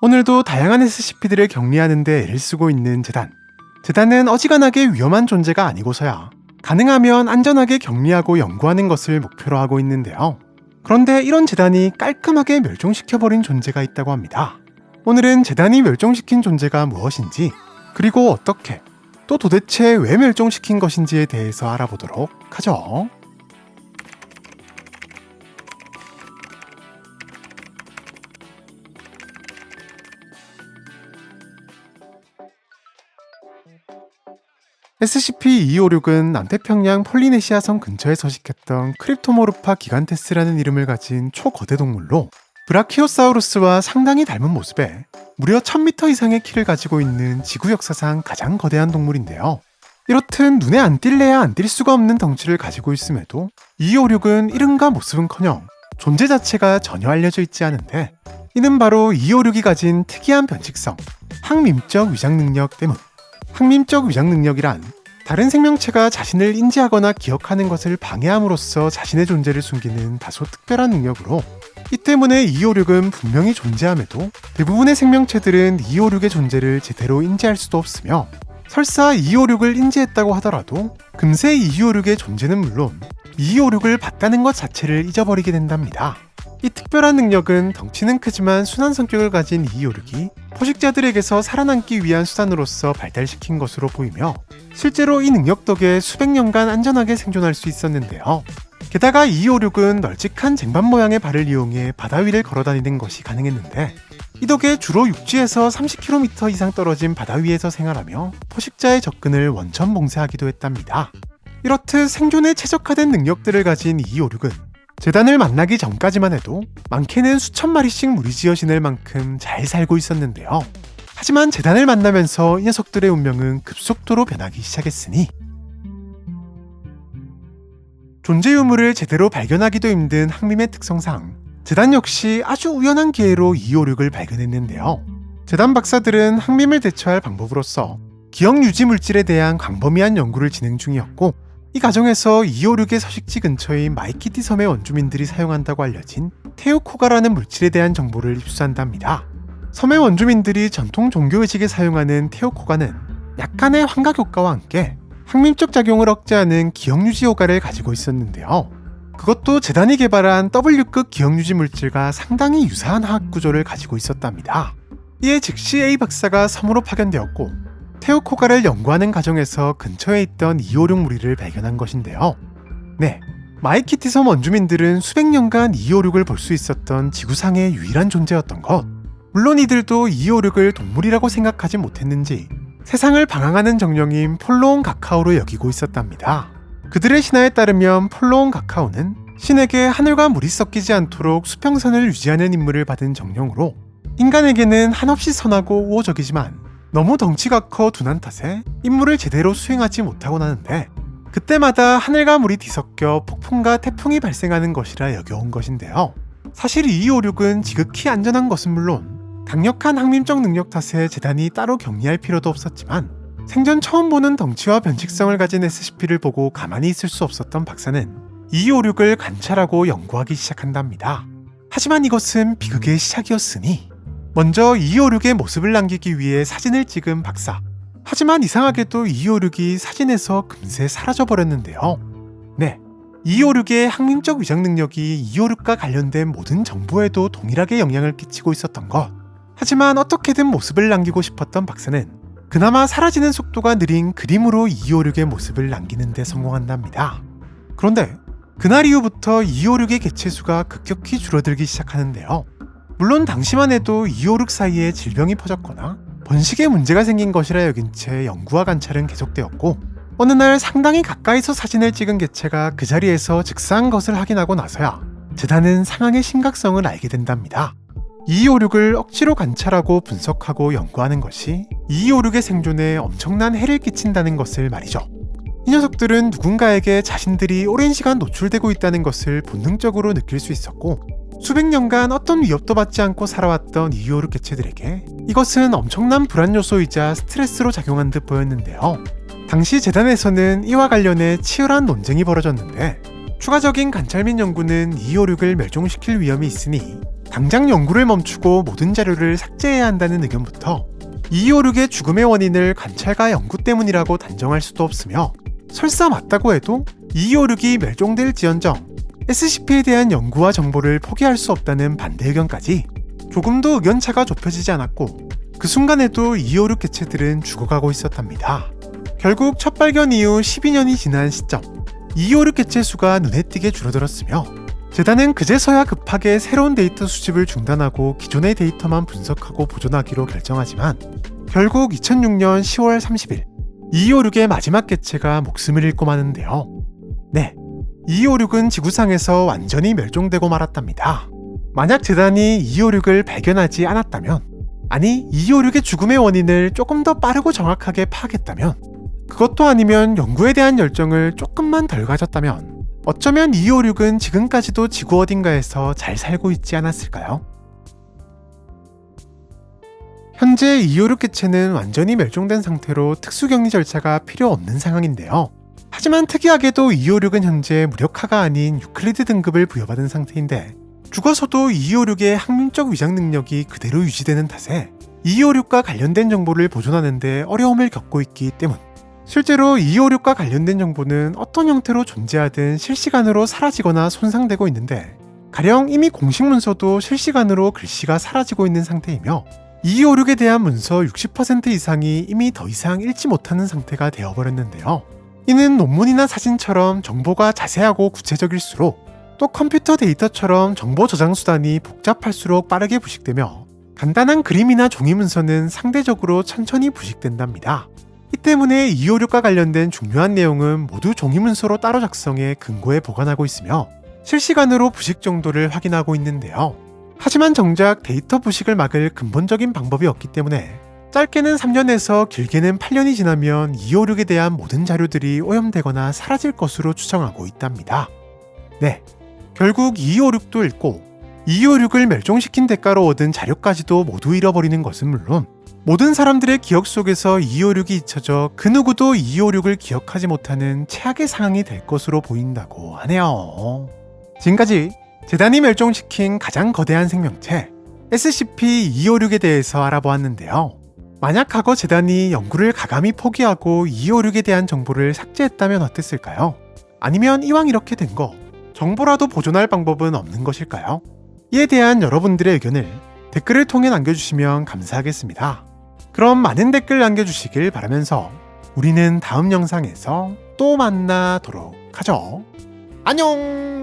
오늘도 다양한 SCP들을 격리하는 데 애를 쓰고 있는 재단. 재단은 어지간하게 위험한 존재가 아니고서야 가능하면 안전하게 격리하고 연구하는 것을 목표로 하고 있는데요. 그런데 이런 재단이 깔끔하게 멸종시켜버린 존재가 있다고 합니다. 오늘은 재단이 멸종시킨 존재가 무엇인지, 그리고 어떻게, 또 도대체 왜 멸종시킨 것인지에 대해서 알아보도록 하죠. SCP-256은 남태평양 폴리네시아성 근처에 서식했던 크립토모르파 기간테스라는 이름을 가진 초거대 동물로, 브라키오사우루스와 상당히 닮은 모습에 무려 1000m 이상의 키를 가지고 있는 지구 역사상 가장 거대한 동물인데요. 이렇듯 눈에 안 띌래야 안 띌 수가 없는 덩치를 가지고 있음에도 256은 이름과 모습은커녕 존재 자체가 전혀 알려져 있지 않은데, 이는 바로 256이 가진 특이한 변칙성, 항밈적 위장 능력 때문. 항밈적 위장 능력이란 다른 생명체가 자신을 인지하거나 기억하는 것을 방해함으로써 자신의 존재를 숨기는 다소 특별한 능력으로, 이 때문에 256은 분명히 존재함에도 대부분의 생명체들은 256의 존재를 제대로 인지할 수도 없으며, 설사 256을 인지했다고 하더라도 금세 256의 존재는 물론 256을 봤다는 것 자체를 잊어버리게 된답니다. 이 특별한 능력은 덩치는 크지만 순한 성격을 가진 256이 포식자들에게서 살아남기 위한 수단으로서 발달시킨 것으로 보이며, 실제로 이 능력 덕에 수백 년간 안전하게 생존할 수 있었는데요. 게다가 256은 널찍한 쟁반 모양의 발을 이용해 바다 위를 걸어다니는 것이 가능했는데, 이 덕에 주로 육지에서 30km 이상 떨어진 바다 위에서 생활하며 포식자의 접근을 원천 봉쇄하기도 했답니다. 이렇듯 생존에 최적화된 능력들을 가진 256은 재단을 만나기 전까지만 해도 많게는 수천 마리씩 무리지어 지낼 만큼 잘 살고 있었는데요. 하지만 재단을 만나면서 이 녀석들의 운명은 급속도로 변하기 시작했으니, 존재 유무를 제대로 발견하기도 힘든 항밈의 특성상 재단 역시 아주 우연한 기회로 256을 발견했는데요. 재단 박사들은 항밈을 대처할 방법으로서 기억 유지 물질에 대한 광범위한 연구를 진행 중이었고, 이 과정에서 256의 서식지 근처인 마이키티 섬의 원주민들이 사용한다고 알려진 테오코가라는 물질에 대한 정보를 입수한답니다. 섬의 원주민들이 전통 종교의식에 사용하는 테오코가는 약간의 환각 효과와 함께 항민적 작용을 억제하는 기억유지 효과를 가지고 있었는데요. 그것도 재단이 개발한 W급 기억유지 물질과 상당히 유사한 화학 구조를 가지고 있었답니다. 이에 즉시 A 박사가 섬으로 파견되었고, 테오코가를 연구하는 과정에서 근처에 있던 256 무리를 발견한 것인데요. 네, 마이키티 섬 원주민들은 수백 년간 256을 볼 수 있었던 지구상의 유일한 존재였던 것. 물론 이들도 256을 동물이라고 생각하지 못했는지 세상을 방황하는 정령인 폴로온 가카오로 여기고 있었답니다. 그들의 신화에 따르면 폴로온 가카오는 신에게 하늘과 물이 섞이지 않도록 수평선을 유지하는 임무를 받은 정령으로, 인간에게는 한없이 선하고 우호적이지만 너무 덩치가 커 둔한 탓에 임무를 제대로 수행하지 못하곤 하는데, 그때마다 하늘과 물이 뒤섞여 폭풍과 태풍이 발생하는 것이라 여겨온 것인데요. 사실 256은 지극히 안전한 것은 물론 강력한 항민적 능력 탓에 재단이 따로 격리할 필요도 없었지만, 생전 처음 보는 덩치와 변칙성을 가진 SCP를 보고 가만히 있을 수 없었던 박사는 256을 관찰하고 연구하기 시작한답니다. 하지만 이것은 비극의 시작이었으니, 먼저 256의 모습을 남기기 위해 사진을 찍은 박사. 하지만 이상하게도 256이 사진에서 금세 사라져버렸는데요. 네, 256의 항민적 위장 능력이 256과 관련된 모든 정보에도 동일하게 영향을 끼치고 있었던 것. 하지만 어떻게든 모습을 남기고 싶었던 박사는 그나마 사라지는 속도가 느린 그림으로 256의 모습을 남기는 데 성공한답니다. 그런데 그날 이후부터 256의 개체수가 급격히 줄어들기 시작하는데요. 물론 당시만 해도 256 사이에 질병이 퍼졌거나 번식에 문제가 생긴 것이라 여긴 채 연구와 관찰은 계속되었고, 어느 날 상당히 가까이서 사진을 찍은 개체가 그 자리에서 즉사한 것을 확인하고 나서야 재단은 상황의 심각성을 알게 된답니다. 256을 억지로 관찰하고 분석하고 연구하는 것이 256의 생존에 엄청난 해를 끼친다는 것을 말이죠. 이 녀석들은 누군가에게 자신들이 오랜 시간 노출되고 있다는 것을 본능적으로 느낄 수 있었고, 수백 년간 어떤 위협도 받지 않고 살아왔던 256 개체들에게 이것은 엄청난 불안 요소이자 스트레스로 작용한 듯 보였는데요. 당시 재단에서는 이와 관련해 치열한 논쟁이 벌어졌는데, 추가적인 관찰 및 연구는 256을 멸종시킬 위험이 있으니 당장 연구를 멈추고 모든 자료를 삭제해야 한다는 의견부터 226의 죽음의 원인을 관찰과 연구 때문이라고 단정할 수도 없으며 설사 맞다고 해도 226이 멸종될지언정 SCP에 대한 연구와 정보를 포기할 수 없다는 반대 의견까지 조금도 의견차가 좁혀지지 않았고 그 순간에도 256 개체들은 죽어가고 있었답니다. 결국 첫 발견 이후 12년이 지난 시점 256 개체 수가 눈에 띄게 줄어들었으며 재단은 그제서야 급하게 새로운 데이터 수집을 중단하고 기존의 데이터만 분석하고 보존하기로 결정하지만 결국 2006년 10월 30일 256의 마지막 개체가 목숨을 잃고 마는데요. 네, 256은 지구상에서 완전히 멸종되고 말았답니다. 만약 재단이 256을 발견하지 않았다면, 아니 256의 죽음의 원인을 조금 더 빠르고 정확하게 파악했다면, 그것도 아니면 연구에 대한 열정을 조금만 덜 가졌다면 어쩌면 256은 지금까지도 지구 어딘가에서 잘 살고 있지 않았을까요? 현재 256 개체는 완전히 멸종된 상태로 특수격리 절차가 필요 없는 상황인데요. 하지만 특이하게도 256은 현재 무력화가 아닌 유클리드 등급을 부여받은 상태인데 죽어서도 256의 학문적 위장 능력이 그대로 유지되는 탓에 256과 관련된 정보를 보존하는 데 어려움을 겪고 있기 때문. 실제로 256과 관련된 정보는 어떤 형태로 존재하든 실시간으로 사라지거나 손상되고 있는데 가령 이미 공식 문서도 실시간으로 글씨가 사라지고 있는 상태이며 256에 대한 문서 60% 이상이 이미 더 이상 읽지 못하는 상태가 되어버렸는데요. 이는 논문이나 사진처럼 정보가 자세하고 구체적일수록 또 컴퓨터 데이터처럼 정보 저장 수단이 복잡할수록 빠르게 부식되며 간단한 그림이나 종이 문서는 상대적으로 천천히 부식된답니다. 이 때문에 256과 관련된 중요한 내용은 모두 종이 문서로 따로 작성해 금고에 보관하고 있으며 실시간으로 부식 정도를 확인하고 있는데요. 하지만 정작 데이터 부식을 막을 근본적인 방법이 없기 때문에 짧게는 3년에서 길게는 8년이 지나면 256에 대한 모든 자료들이 오염되거나 사라질 것으로 추정하고 있답니다. 네, 결국 256도 잃고 256을 멸종시킨 대가로 얻은 자료까지도 모두 잃어버리는 것은 물론 모든 사람들의 기억 속에서 256이 잊혀져 그 누구도 256을 기억하지 못하는 최악의 상황이 될 것으로 보인다고 하네요. 지금까지 재단이 멸종시킨 가장 거대한 생명체 SCP-256에 대해서 알아보았는데요. 만약 과거 재단이 연구를 가감히 포기하고 256에 대한 정보를 삭제했다면 어땠을까요? 아니면 이왕 이렇게 된 거 정보라도 보존할 방법은 없는 것일까요? 이에 대한 여러분들의 의견을 댓글을 통해 남겨주시면 감사하겠습니다. 그럼 많은 댓글 남겨주시길 바라면서 우리는 다음 영상에서 또 만나도록 하죠. 안녕!